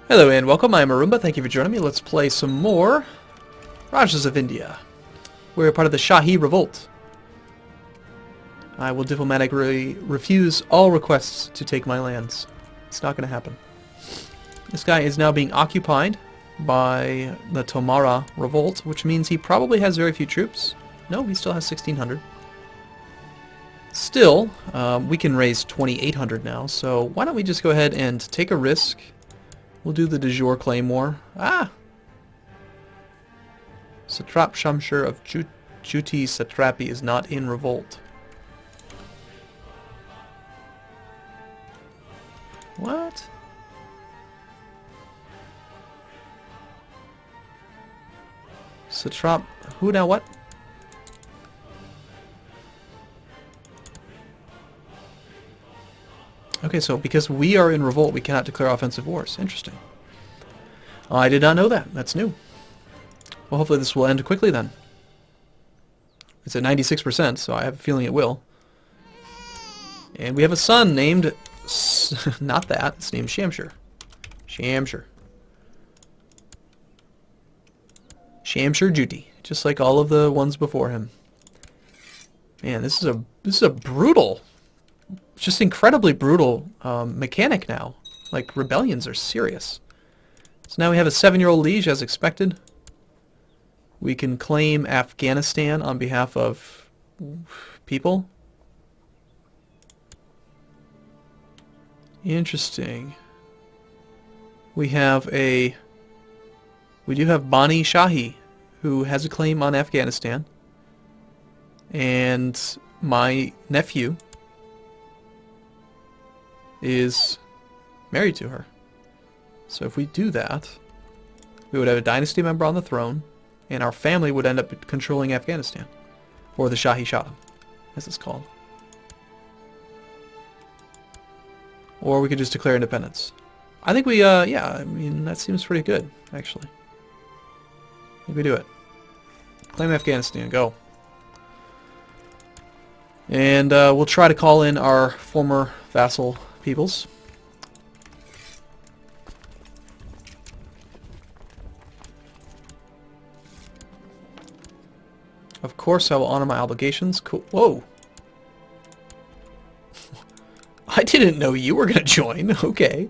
Hello and welcome, I'm Arumba. Thank you for joining me. Let's play some more Rajas of India. We're part of the Shahi Revolt. I will diplomatically refuse all requests to take my lands. It's not going to happen. This guy is now being occupied by the Tomara Revolt, which means he probably has very few troops. No, he still has 1,600. Still, we can raise 2,800 now, so why don't we just go ahead and take a risk. We'll do the de jure claymore. Satrap Shamshir of Juti Satrapi is not in revolt. What? Satrap... Who now what? Okay, so because we are in revolt, we cannot declare offensive wars. Interesting. I did not know that. That's new. Well, hopefully this will end quickly then. It's at 96%, so I have a feeling it will. And we have a son named... not that. It's named Shamshir. Shamshir. Shamshir Juti. Just like all of the ones before him. Man, this is a brutal... just incredibly brutal mechanic now. Like, rebellions are serious. So now we have a 7-year-old liege as expected. We can claim Afghanistan on behalf of people. Interesting. We do have Bani Shahi, who has a claim on Afghanistan. And my nephew is married to her. So if we do that, we would have a dynasty member on the throne, and our family would end up controlling Afghanistan. Or the Shahi Shah, as it's called. Or we could just declare independence. I think we, yeah, I mean, that seems pretty good, actually. I think we do it. Claim Afghanistan, go. And we'll try to call in our former vassal peoples. Of course I will honor my obligations. Cool. Whoa. I didn't know you were going to join. Okay.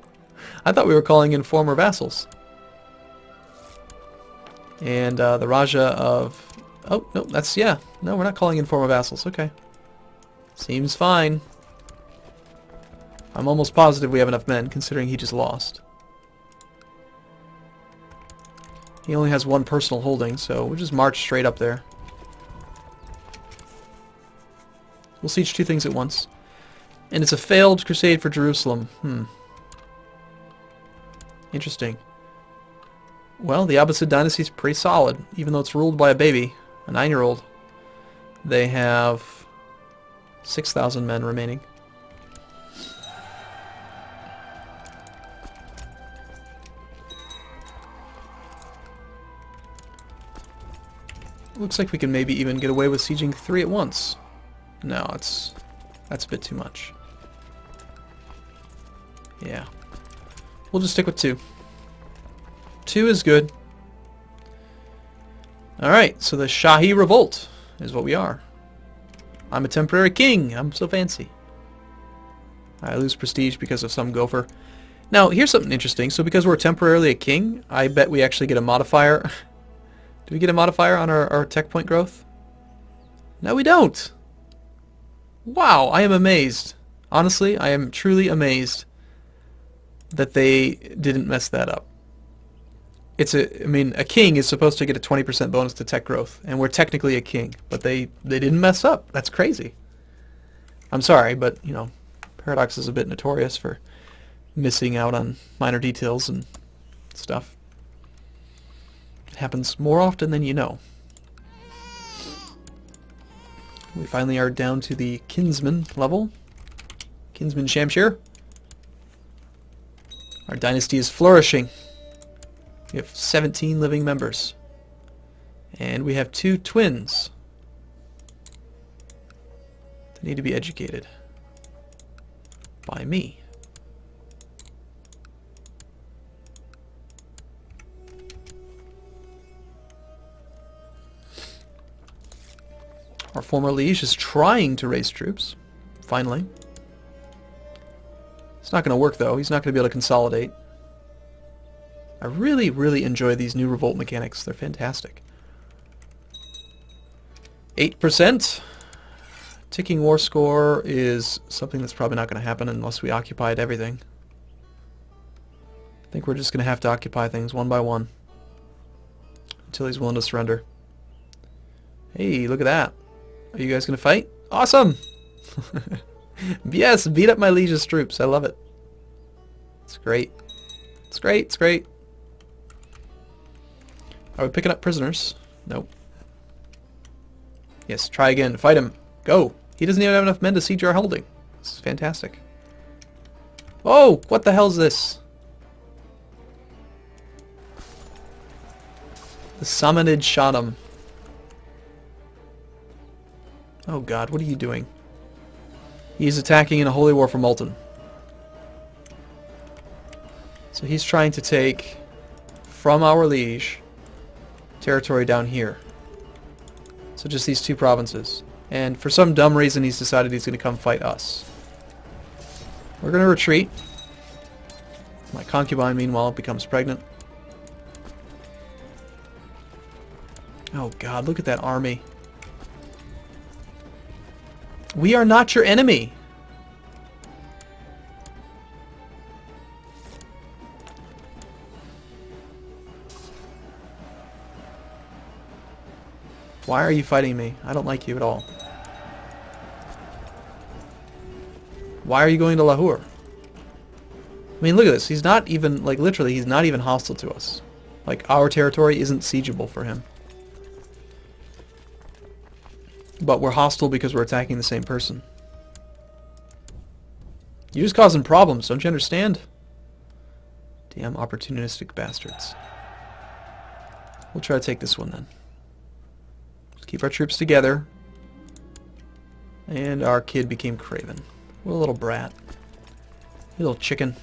I thought we were calling in former vassals. And the Raja of... Oh, no, that's... Yeah. No, we're not calling in former vassals. Okay. Seems fine. I'm almost positive we have enough men, considering he just lost. He only has one personal holding, so we'll just march straight up there. We'll siege two things at once. And it's a failed crusade for Jerusalem. Interesting. Well, the Abbasid dynasty is pretty solid, even though it's ruled by a baby, a 9-year-old. They have 6,000 men remaining. Looks like we can maybe even get away with sieging 3 at once. No, that's a bit too much. Yeah. We'll just stick with 2. 2 is good. Alright, so the Shahi Revolt is what we are. I'm a temporary king. I'm so fancy. I lose prestige because of some gopher. Now, here's something interesting. So because we're temporarily a king, I bet we actually get a modifier. Do we get a modifier on our tech point growth? No, we don't. Wow, I am amazed. Honestly, I am truly amazed that they didn't mess that up. I mean, a king is supposed to get a 20% bonus to tech growth, and we're technically a king, but they didn't mess up. That's crazy. I'm sorry, but, you know, Paradox is a bit notorious for missing out on minor details and stuff. It happens more often than you know. We finally are down to the kinsman level. Kinsman Shamshir. Our dynasty is flourishing. We have 17 living members. And we have 2 twins. They need to be educated. By me. Our former liege is trying to raise troops. Finally. It's not going to work, though. He's not going to be able to consolidate. I really, really enjoy these new revolt mechanics. They're fantastic. 8%. Ticking war score is something that's probably not going to happen unless we occupied everything. I think we're just going to have to occupy things one by one until he's willing to surrender. Hey, look at that. Are you guys going to fight? Awesome! Yes, beat up my liege's troops. I love it. It's great. It's great. It's great. Are we picking up prisoners? Nope. Yes, try again. Fight him. Go. He doesn't even have enough men to siege our holding. This is fantastic. Oh, what the hell is this? The Samanid shot him. Oh god, what are you doing? He's attacking in a holy war for Multan. So he's trying to take from our liege territory down here. So just these two provinces. And for some dumb reason he's decided he's going to come fight us. We're going to retreat. My concubine, meanwhile, becomes pregnant. Oh god, look at that army. We are not your enemy. Why are you fighting me? I don't like you at all. Why are you going to Lahore? I mean, look at this. He's not even, like, literally, he's not even hostile to us. Like, our territory isn't siegeable for him. But we're hostile because we're attacking the same person. You're just causing problems, don't you understand? Damn opportunistic bastards. We'll try to take this one then. Let's keep our troops together. And our kid became Craven. What a little brat. A little chicken.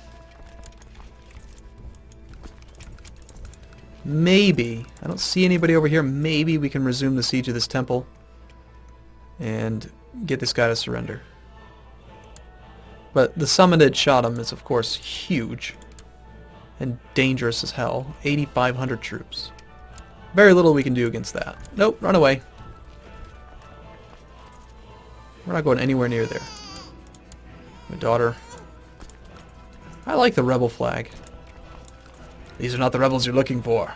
Maybe, I don't see anybody over here, maybe we can resume the siege of this temple and get this guy to surrender. But the Samanid shot him is, of course, huge and dangerous as hell. 8,500 troops. Very little we can do against that. Nope, run away. We're not going anywhere near there. My daughter. I like the rebel flag. These are not the rebels you're looking for.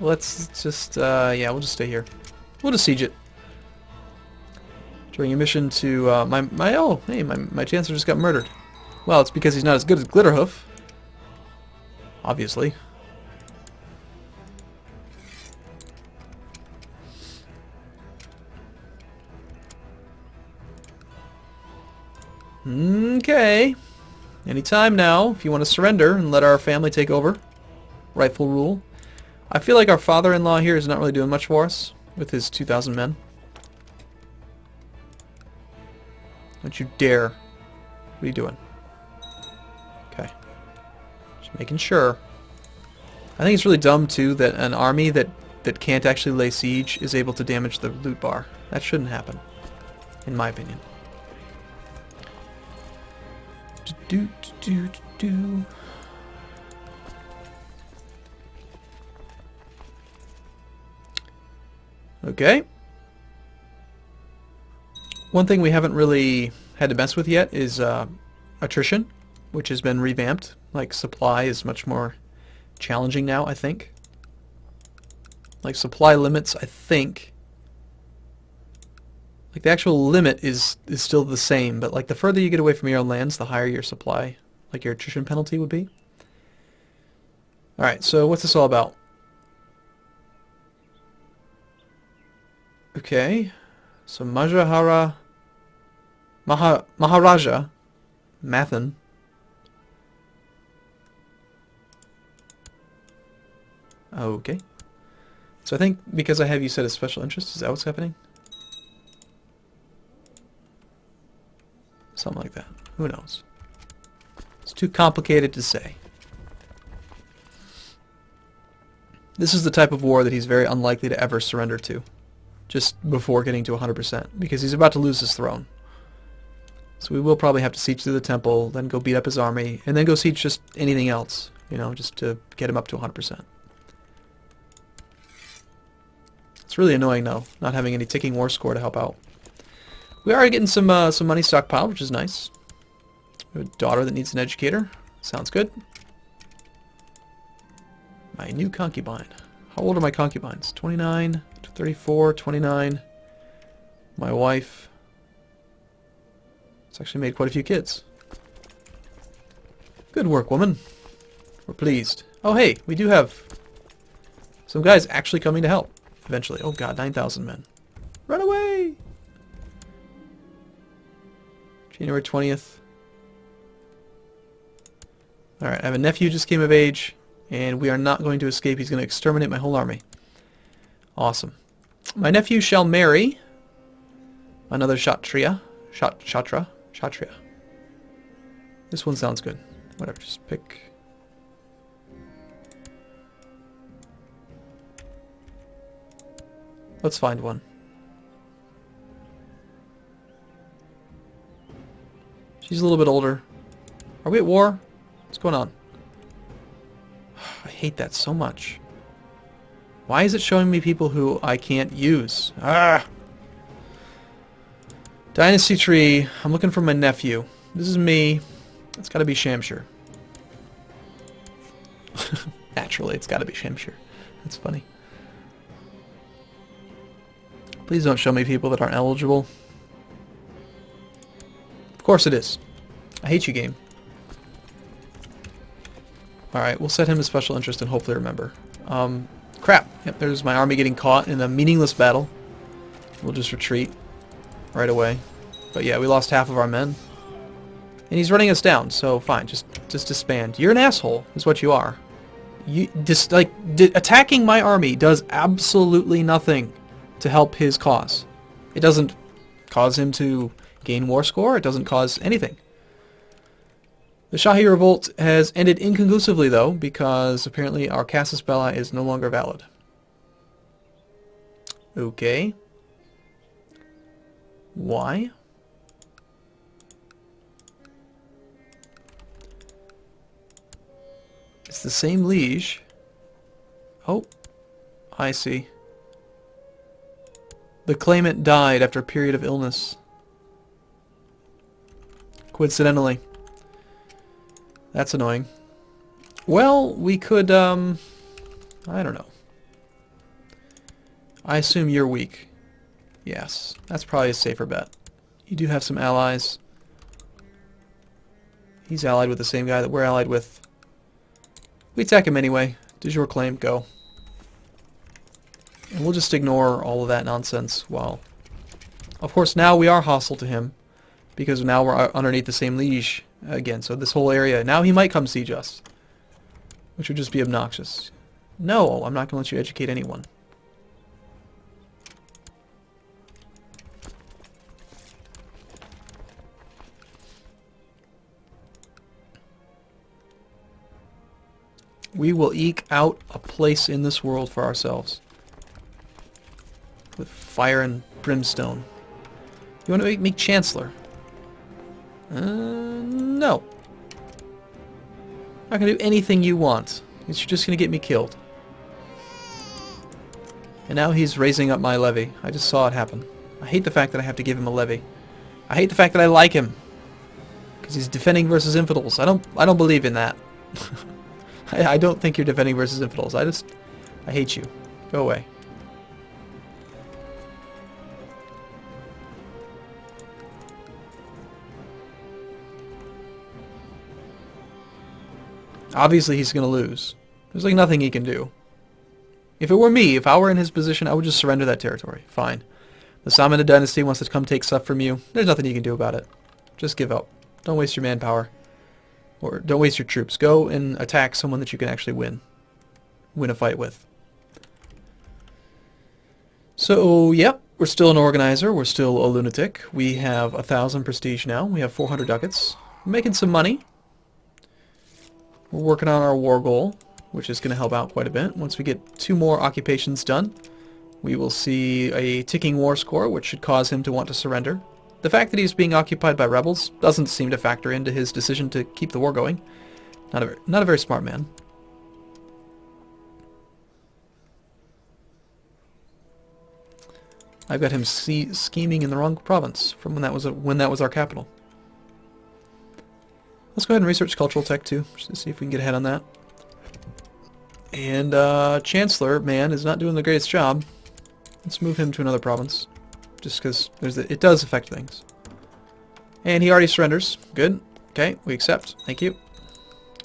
Let's just, yeah, we'll just stay here. We'll just siege it. During a mission to, my chancellor just got murdered. Well, it's because he's not as good as Glitterhoof. Obviously. Okay. Anytime now, if you want to surrender and let our family take over. Rightful rule. I feel like our father-in-law here is not really doing much for us with his 2,000 men. Don't you dare. What are you doing? Okay. Just making sure. I think it's really dumb, too, that an army that can't actually lay siege is able to damage the loot bar. That shouldn't happen, in my opinion. Okay. One thing we haven't really had to mess with yet is attrition, which has been revamped. Like, supply is much more challenging now, I think. Like, supply limits, I think. Like, the actual limit is still the same, but, like, the further you get away from your own lands, the higher your supply, like, your attrition penalty would be. Alright, so what's this all about? Okay, so Maharaja Mathan. Okay. So I think because I have you set as special interest, is that what's happening? Something like that. Who knows? It's too complicated to say. This is the type of war that he's very unlikely to ever surrender to, just before getting to 100%, because he's about to lose his throne. So we will probably have to siege through the temple, then go beat up his army, and then go siege just anything else, you know, just to get him up to 100%. It's really annoying, though, not having any ticking war score to help out. We are getting some money stockpiled, which is nice. We have a daughter that needs an educator. Sounds good. My new concubine. How old are my concubines? 29, 34, 29. My wife. It's actually made quite a few kids. Good work, woman. We're pleased. Oh, hey, we do have some guys actually coming to help eventually. Oh, God, 9,000 men. Run away! January 20th. Alright, I have a nephew who just came of age, and we are not going to escape. He's going to exterminate my whole army. Awesome. My nephew shall marry another Kshatriya. Kshatriya. This one sounds good. Whatever, just pick. Let's find one. She's a little bit older. Are we at war? What's going on? I hate that so much. Why is it showing me people who I can't use? Ah! Dynasty tree. I'm looking for my nephew. This is me. It's got to be Shamshir. Naturally, it's got to be Shamshir. That's funny. Please don't show me people that aren't eligible. Of course it is. I hate you, game. Alright, we'll set him as special interest and hopefully remember. Crap. Yep, there's my army getting caught in a meaningless battle. We'll just retreat right away. But yeah, we lost half of our men. And he's running us down, so fine, just disband. You're an asshole, is what you are. You just attacking my army does absolutely nothing to help his cause. It doesn't cause him to gain war score, it doesn't cause anything. The Shahi revolt has ended inconclusively though, because apparently our casus belli is no longer valid. Okay. Why? It's the same liege. Oh, I see. The claimant died after a period of illness. Coincidentally. That's annoying. Well, we could, I don't know. I assume you're weak. Yes, that's probably a safer bet. You do have some allies. He's allied with the same guy that we're allied with. We attack him anyway. De jure claim, go. And we'll just ignore all of that nonsense while... Of course, now we are hostile to him, because now we're underneath the same liege again. So this whole area, now he might come siege us, which would just be obnoxious. No, I'm not going to let you educate anyone. We will eke out a place in this world for ourselves. With fire and brimstone. You want to make me Chancellor? No. I'm not going to do anything you want. You're just going to get me killed. And now he's raising up my levy. I just saw it happen. I hate the fact that I have to give him a levy. I hate the fact that I like him. Because he's defending versus infidels. I don't believe in that. I don't think you're defending versus infidels. I hate you. Go away. Obviously he's going to lose. There's like nothing he can do. If it were me, if I were in his position, I would just surrender that territory. Fine. The Samana dynasty wants to come take stuff from you. There's nothing you can do about it. Just give up. Don't waste your manpower. Or don't waste your troops. Go and attack someone that you can actually win a fight with. So, yep, we're still an organizer. We're still a lunatic. We have 1,000 prestige now. We have 400 ducats. We're making some money. We're working on our war goal. which is going to help out quite a bit. Once we get 2 more occupations done, we will see a ticking war score, which should cause him to want to surrender. The fact that he's being occupied by rebels doesn't seem to factor into his decision to keep the war going. Not a very smart man. I've got him scheming in the wrong province from when that was our capital. Let's go ahead and research cultural tech too, just to see if we can get ahead on that. And Chancellor, man, is not doing the greatest job. Let's move him to another province, just because it does affect things. And he already surrenders. Good. Okay, we accept. Thank you.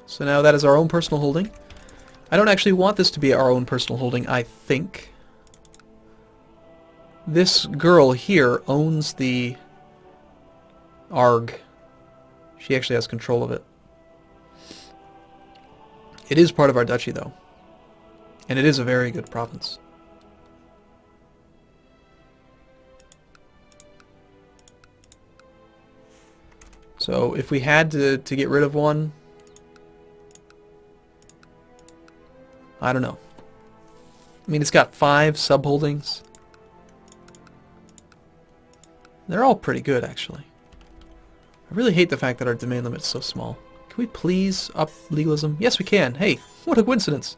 So now that is our own personal holding. I don't actually want this to be our own personal holding, I think. This girl here owns the Arg. She actually has control of it. It is part of our duchy, though. And it is a very good province. So if we had to get rid of one, I don't know. I mean, it's got 5 subholdings. They're all pretty good, actually. I really hate the fact that our domain limit's so small. Can we please up legalism? Yes, we can. Hey, what a coincidence.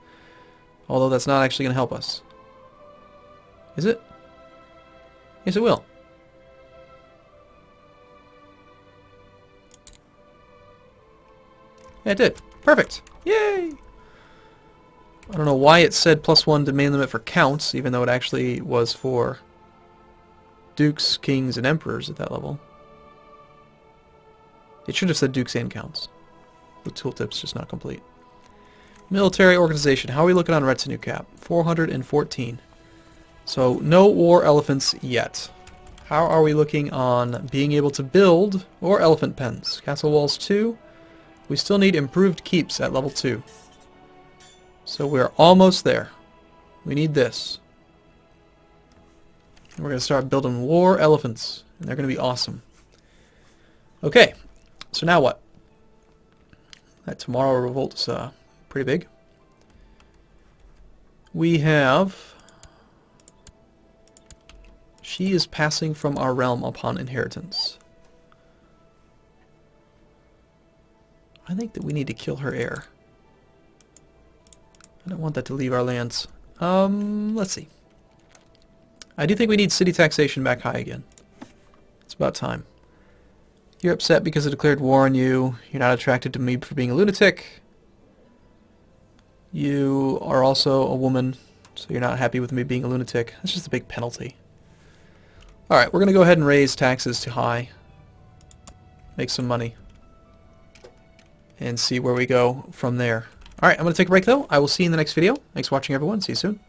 Although that's not actually going to help us. Is it? Yes, it will. Yeah, it did. Perfect. Yay! I don't know why it said +1 domain limit for counts, even though it actually was for dukes, kings, and emperors at that level. It should have said dukes and counts. The tooltip's just not complete. Military organization. How are we looking on retinue cap? 414. So no war elephants yet. How are we looking on being able to build or elephant pens? Castle walls 2. We still need improved keeps at level 2. So we're almost there. We need this. And we're going to start building war elephants. And they're going to be awesome. Okay. So now what? That tomorrow revolt is pretty big. We have... She is passing from our realm upon inheritance. I think that we need to kill her heir. I don't want that to leave our lands. Let's see. I do think we need city taxation back high again. It's about time. You're upset because I declared war on you. You're not attracted to me for being a lunatic. You are also a woman, so you're not happy with me being a lunatic. That's just a big penalty. Alright, we're going to go ahead and raise taxes to high. Make some money. And see where we go from there. Alright, I'm going to take a break though. I will see you in the next video. Thanks for watching everyone. See you soon.